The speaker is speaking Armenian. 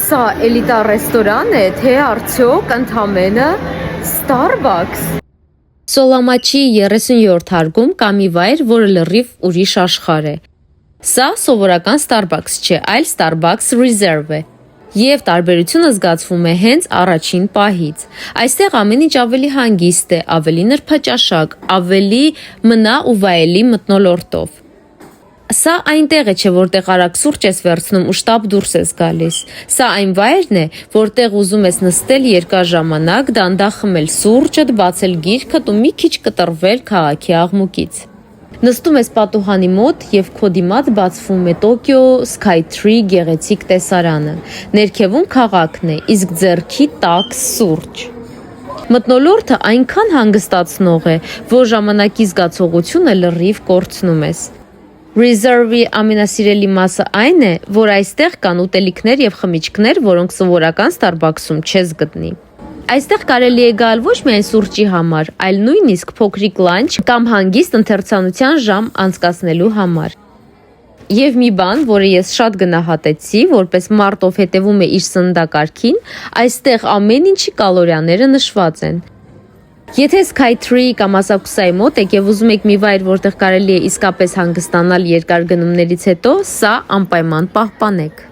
Սա էլիտար ռեստորան է, թե արդյոք ընդամենը Starbucks։ Սոլամաչի 37 հարկում կա մի վայր, որը լրիվ ուրիշ աշխարհ է։ Սա սովորական Starbucks չէ, այլ Starbucks Reserve է։ Եվ տարբերությունը զգացվում է հենց առաջին պահից։ Այստեղ ամեն ինչ ավելի հանգիստ է, ավելի նրբաճաշակ, ավելի մնա ու վայելի մթնոլորտով։ Սա այնտեղ է, չէ, որտեղ արագ սուրճ ես վերցնում ու շտապ դուրս ես գալիս։ Սա այն վայրն է, որտեղ ուզում ես նստել երկար ժամանակ, դանդաղ խմել սուրճդ, բացել գիրքդ ու մի քիչ կտրվել քաղաքի աղմուկից։ Նստում ես պատուհանի մոտ և քո դիմաց բացվում է Tokyo Skytree գեղեցիկ տեսարանը։ Ներքևում քաղաքն է, իսկ ձեռքի տակ սուրճ։ Մթնոլորտը այնքան հանգստացնող է, որ ժամանակի զգացողությունը լրիվ կորցնում ես։ Reserve-ի ամենասիրելի մասը այն է, որ այստեղ կան ուտելիքներ և խմիչքներ, որոնք սովորական Starbucks-ում չես գտնի։ Այստեղ կարելի է գալ ոչ միայն սուրճի համար, այլ նույնիսկ փոքրիկ լանչ կամ հանգիստ ընթերցանության ժամ անցկացնելու համար։ Եվ մի բան, որը ես շատ գնահատեցի, որպես մարդ, ով հետևում է իր սննդակարգին, այստեղ ամեն ինչի կալորիաները նշված են։ Եթե Skytree կամ Asakusa-ի մոտ եք և ուզում եք մի վայր, որտեղ կարելի է իսկապես հանգստանալ երկար գնումներից հետո, սա անպայման պահպանեք։